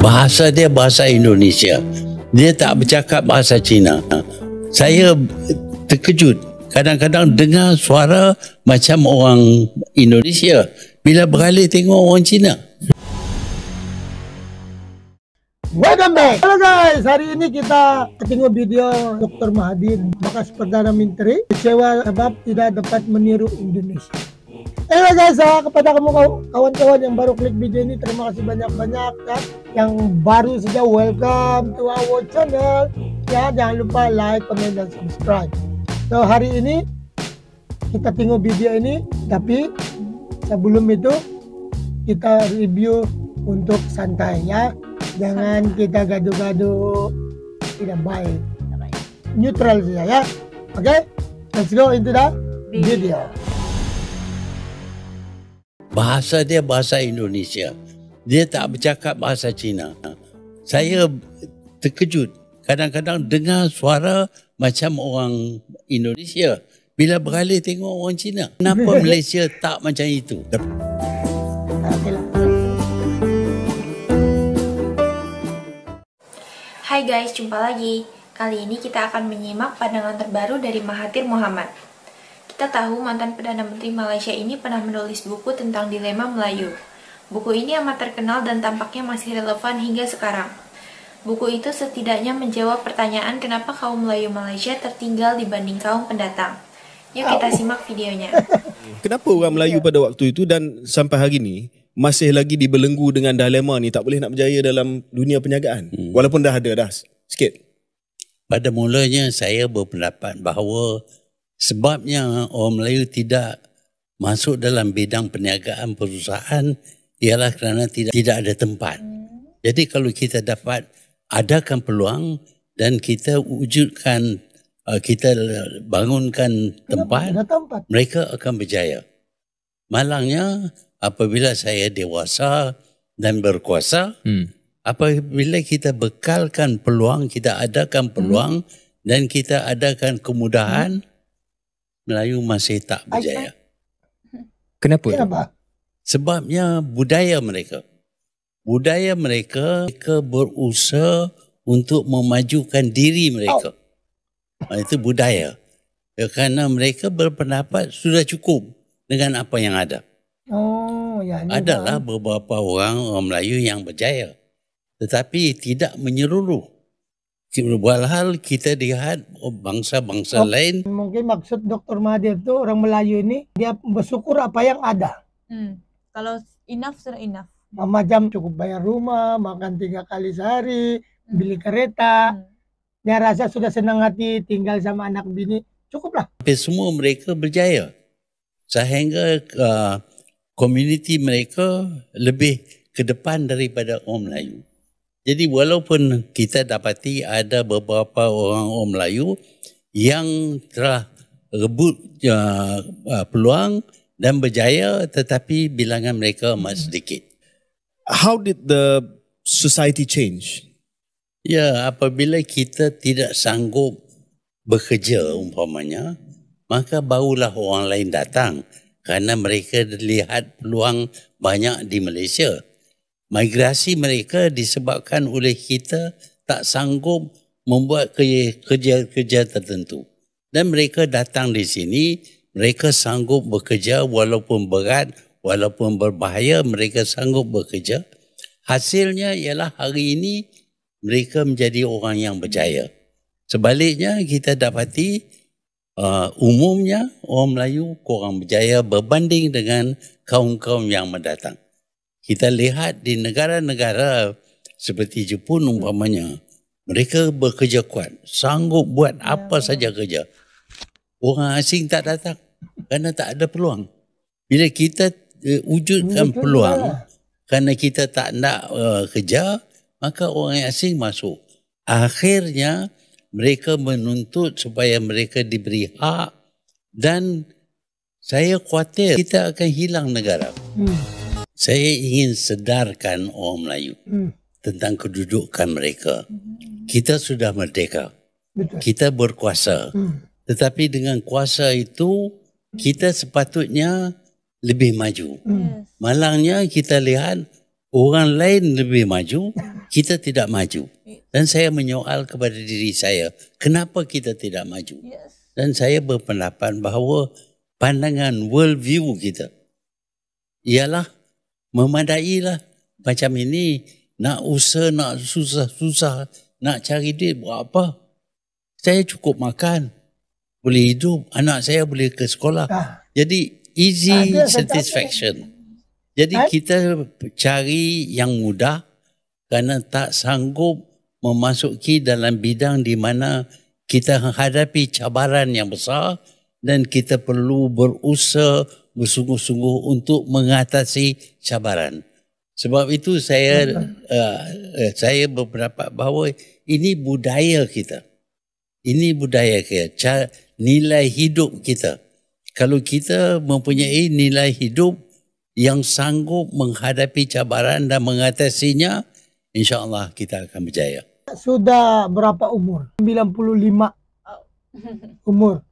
Bahasa dia bahasa Indonesia. Dia tak bercakap bahasa Cina. Saya terkejut. Kadang-kadang dengar suara macam orang Indonesia. Bila beralih tengok orang Cina. Welcome back. Halo guys, hari ini kita tengok video Dr. Mahathir bekas Perdana Menteri kecewa sebab tidak dapat meniru Indonesia. Anyway guys, kepada kamu kawan-kawan yang baru klik video ini, terima kasih banyak-banyak ya. Yang baru saja, welcome to our channel ya. Jangan lupa like, comment, dan subscribe. So hari ini kita tengok video ini, tapi sebelum itu kita review untuk santai ya. Jangan kita gaduh-gaduh, tidak baik. Neutral saja ya. Oke, let's go into the video. Bahasa dia bahasa Indonesia. Dia tak bercakap bahasa Cina. Saya terkejut. Kadang-kadang dengar suara macam orang Indonesia. Bila beralih tengok orang Cina. Kenapa Malaysia tak macam itu? Hai guys, jumpa lagi. Kali ini kita akan menyimak pandangan terbaru dari Mahathir Mohamad. Kita tahu mantan Perdana Menteri Malaysia ini pernah menulis buku tentang dilema Melayu. Buku ini amat terkenal dan tampaknya masih relevan hingga sekarang. Buku itu setidaknya menjawab pertanyaan kenapa kaum Melayu Malaysia tertinggal dibanding kaum pendatang. Yuk kita simak videonya. Kenapa orang Melayu pada waktu itu dan sampai hari ini masih lagi dibelenggu dengan dilema ni, tak boleh nak berjaya dalam dunia perniagaan? Walaupun dah ada sikit. Pada mulanya saya berpendapat bahawa sebabnya orang Melayu tidak masuk dalam bidang perniagaan perusahaan ialah kerana tidak ada tempat. Jadi kalau kita dapat adakan peluang dan kita wujudkan, kita bangunkan tempat, mereka akan berjaya. Malangnya apabila saya dewasa dan berkuasa, apabila kita bekalkan peluang, kita adakan peluang dan kita adakan kemudahan, Melayu masih tak berjaya. Kenapa? Sebabnya budaya mereka. Budaya mereka berusaha untuk memajukan diri mereka. Itu budaya. Kerana mereka berpendapat sudah cukup dengan apa yang ada. Adalah beberapa orang Melayu yang berjaya. Tetapi tidak menyeluruh. Walhal kita lihat bangsa-bangsa lain. Mungkin maksud Dr. Mahathir itu orang Melayu ini dia bersyukur apa yang ada. Kalau enough sudah enough. Macam cukup bayar rumah, makan 3 kali sehari, beli kereta. Dia rasa sudah senang hati tinggal sama anak bini, cukuplah. Tapi semua mereka berjaya. Sehingga komuniti mereka lebih ke depan daripada orang Melayu. Jadi walaupun kita dapati ada beberapa orang Melayu yang telah rebut peluang dan berjaya, tetapi bilangan mereka amat sedikit. How did the society change? Ya, apabila kita tidak sanggup bekerja umpamanya, maka barulah orang lain datang kerana mereka lihat peluang banyak di Malaysia. Migrasi mereka disebabkan oleh kita tak sanggup membuat kerja-kerja tertentu. Dan mereka datang di sini, mereka sanggup bekerja walaupun berat, walaupun berbahaya, mereka sanggup bekerja. Hasilnya ialah hari ini mereka menjadi orang yang berjaya. Sebaliknya kita dapati umumnya orang Melayu kurang berjaya berbanding dengan kaum-kaum yang mendatang. Kita lihat di negara-negara seperti Jepun umpamanya, mereka bekerja kuat, sanggup buat apa saja kerja. Orang asing tak datang kerana tak ada peluang. Bila kita wujudkan peluang kerana kita tak nak kerja, maka orang asing masuk. Akhirnya mereka menuntut supaya mereka diberi hak dan saya khawatir kita akan hilang negara. Saya ingin sedarkan orang Melayu tentang kedudukan mereka. Kita sudah merdeka. Kita berkuasa. Tetapi dengan kuasa itu, kita sepatutnya lebih maju. Malangnya kita lihat orang lain lebih maju, kita tidak maju. Dan saya menyoal kepada diri saya, kenapa kita tidak maju? Yes. Dan saya berpendapat bahawa pandangan world view kita ialah memadailah macam ini, nak usaha, nak susah-susah, nak cari duit buat apa? Saya cukup makan, boleh hidup, anak saya boleh ke sekolah. Jadi easy satisfaction. Jadi kita cari yang mudah kerana tak sanggup memasuki dalam bidang di mana kita menghadapi cabaran yang besar dan kita perlu berusaha bersungguh-sungguh untuk mengatasi cabaran. Sebab itu saya berpendapat bahawa ini budaya kita. Ini budaya kita, nilai hidup kita. Kalau kita mempunyai nilai hidup yang sanggup menghadapi cabaran dan mengatasinya, insya-Allah kita akan berjaya. Sudah berapa umur? 95 umur.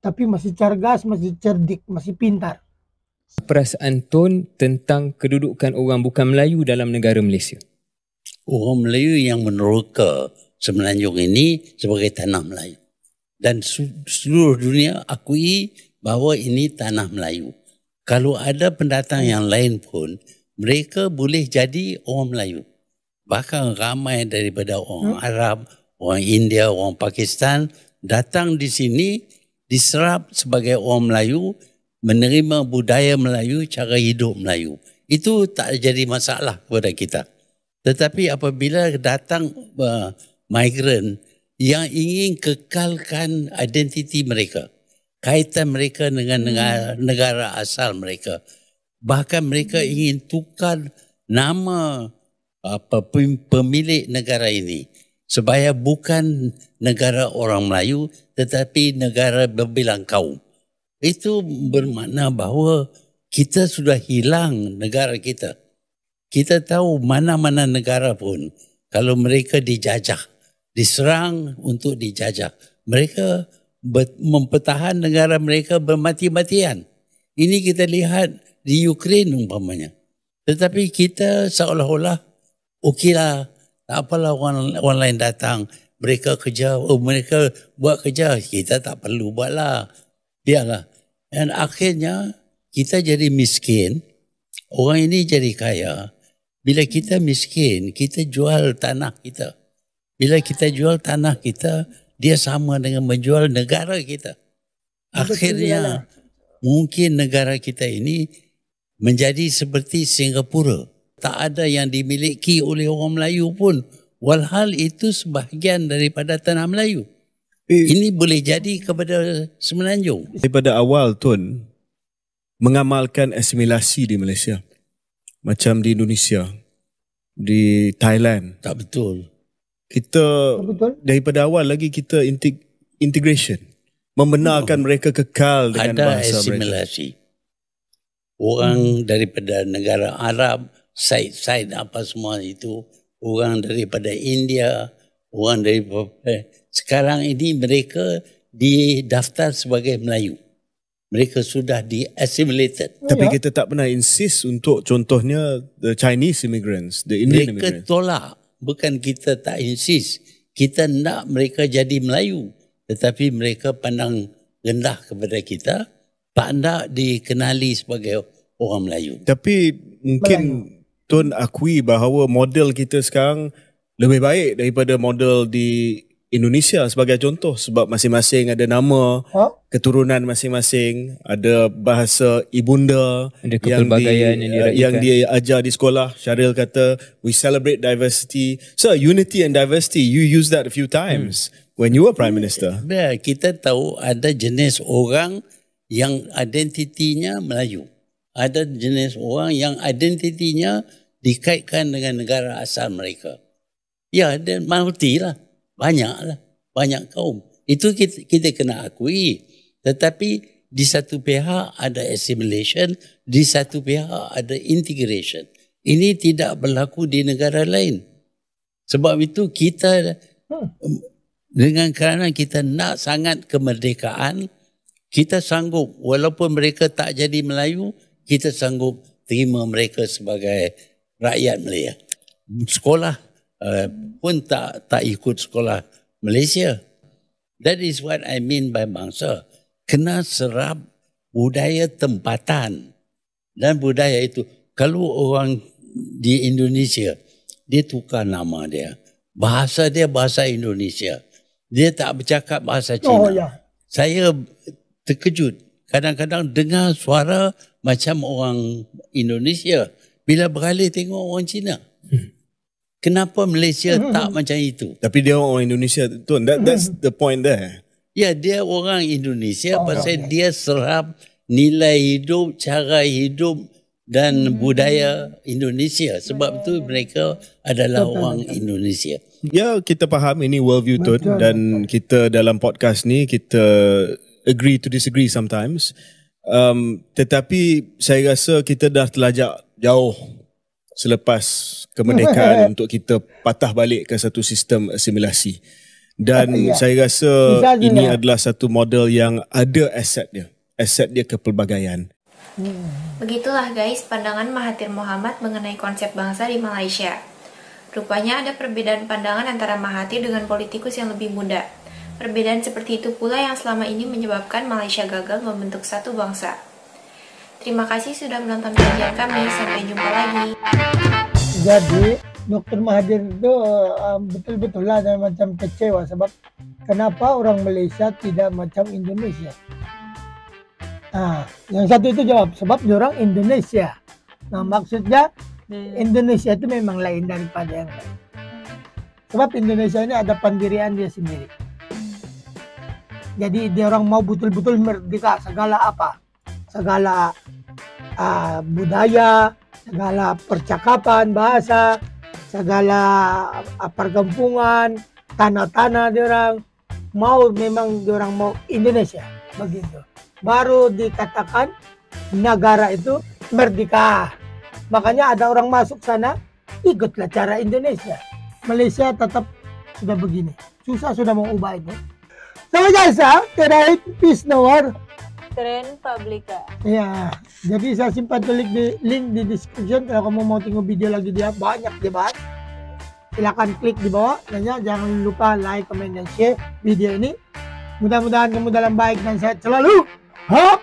Tapi masih cergas, masih cerdik, masih pintar. Perasaan Tun tentang kedudukan orang bukan Melayu dalam negara Malaysia? Orang Melayu yang meneroka Semenanjung ini sebagai tanah Melayu. Dan seluruh dunia akui bahawa ini tanah Melayu. Kalau ada pendatang yang lain pun, mereka boleh jadi orang Melayu. Bahkan ramai daripada orang Arab, orang India, orang Pakistan datang di sini diserap sebagai orang Melayu, menerima budaya Melayu, cara hidup Melayu. Itu tak jadi masalah kepada kita. Tetapi apabila datang migran yang ingin kekalkan identiti mereka, kaitan mereka dengan negara asal mereka, bahkan mereka ingin tukar nama pemilik negara ini supaya bukan negara orang Melayu tetapi negara berbilang kaum. Itu bermakna bahawa kita sudah hilang negara kita. Kita tahu mana-mana negara pun kalau mereka dijajah, diserang untuk dijajah, mereka mempertahan negara mereka bermati-matian. Ini kita lihat di Ukraine umpamanya. Tetapi kita seolah-olah okeylah, tak apalah orang lain datang, mereka kerja, mereka buat kerja, kita tak perlu buatlah. Biarlah. Dan akhirnya kita jadi miskin, orang ini jadi kaya. Bila kita miskin, kita jual tanah kita. Bila kita jual tanah kita, dia sama dengan menjual negara kita. Akhirnya mungkin negara kita ini menjadi seperti Singapura. Tak ada yang dimiliki oleh orang Melayu pun. Walhal itu sebahagian daripada tanah Melayu. Ini boleh jadi kepada Semenanjung. Daripada awal Tun mengamalkan asimilasi di Malaysia. Macam di Indonesia, di Thailand. Tak betul. Kita daripada awal lagi kita integration. Membenarkan mereka kekal dengan bahasa mereka. Ada asimilasi. Orang daripada negara Arab, Said apa semua itu, orang daripada India, orang daripada sekarang ini mereka didaftar sebagai Melayu. Mereka sudah di-assimilated. Tapi kita tak pernah insist untuk contohnya the Chinese immigrants, the Indian immigrants. Mereka tolak. Bukan kita tak insist. Kita nak mereka jadi Melayu. Tetapi mereka pandang rendah kepada kita. Tak nak dikenali sebagai orang Melayu. Tapi mungkin Tun akui bahawa model kita sekarang lebih baik daripada model di Indonesia sebagai contoh, sebab masing-masing ada nama, keturunan masing-masing, ada bahasa ibunda, ada kepelbagaian yang dia ajar di sekolah. Syaril kata we celebrate diversity. So unity and diversity, you use that a few times when you were Prime Minister. Kita tahu ada jenis orang yang identitinya Melayu. Ada jenis orang yang identitinya dikaitkan dengan negara asal mereka. Ya, dan multi lah. Banyaklah, banyak kaum. Itu kita kena akui. Tetapi di satu pihak ada assimilation, di satu pihak ada integration. Ini tidak berlaku di negara lain. Sebab itu kita dengan kerana kita nak sangat kemerdekaan, kita sanggup walaupun mereka tak jadi Melayu, kita sanggup terima mereka sebagai rakyat Melayu. Sekolah pun tak ikut sekolah Malaysia. That is what I mean by bangsa. Kena serap budaya tempatan. Dan budaya itu, kalau orang di Indonesia, dia tukar nama dia. Bahasa dia bahasa Indonesia. Dia tak bercakap bahasa Cina. Saya terkejut. Kadang-kadang dengar suara macam orang Indonesia. Bila beralih tengok orang Cina. Kenapa Malaysia tak macam itu? Tapi dia orang Indonesia tu. That's the point there. Ya, dia orang Indonesia pasal dia serap nilai hidup, cara hidup dan budaya Indonesia. Sebab itu mereka adalah orang Indonesia. Ya, kita faham ini worldview Tun, dan kita dalam podcast ni kita agree to disagree sometimes. Tetapi saya rasa kita dah terlajak jauh selepas kemerdekaan untuk kita patah balik ke satu sistem asimilasi. Dan saya rasa ini adalah satu model yang ada aset dia kepelbagaian. Begitulah guys pandangan Mahathir Mohamad mengenai konsep bangsa di Malaysia. Rupanya ada perbedaan pandangan antara Mahathir dengan politikus yang lebih muda. Perbedaan seperti itu pula yang selama ini menyebabkan Malaysia gagal membentuk satu bangsa. Terima kasih sudah menonton kajian kami. Sampai jumpa lagi. Jadi Dr. Mahathir itu betul-betul lah dan macam kecewa sebab kenapa orang Malaysia tidak macam Indonesia. Yang satu itu jawab sebab diorang Indonesia. Nah maksudnya Indonesia itu memang lain daripada yang lain. Sebab Indonesia ini ada pendirian dia sendiri. Jadi diorang mau betul-betul merdeka segala apa, segala budaya, segala percakapan, bahasa, segala perkampungan, tanah-tanah diorang mau memang diorang mau Indonesia begitu. Baru dikatakan negara itu merdeka. Makanya ada orang masuk sana ikutlah cara Indonesia. Malaysia tetap sudah begini. Susah sudah mau ubah itu. Sama guys terakhir peace no war. Tren Publika. Ya, jadi saya simpan link di description kalau kamu mau tengok video lagi dia banyak dibahas. Silakan klik di bawah dan jangan lupa like, comment dan share video ini. Mudah-mudahan kamu dalam baik dan sehat selalu. Hop!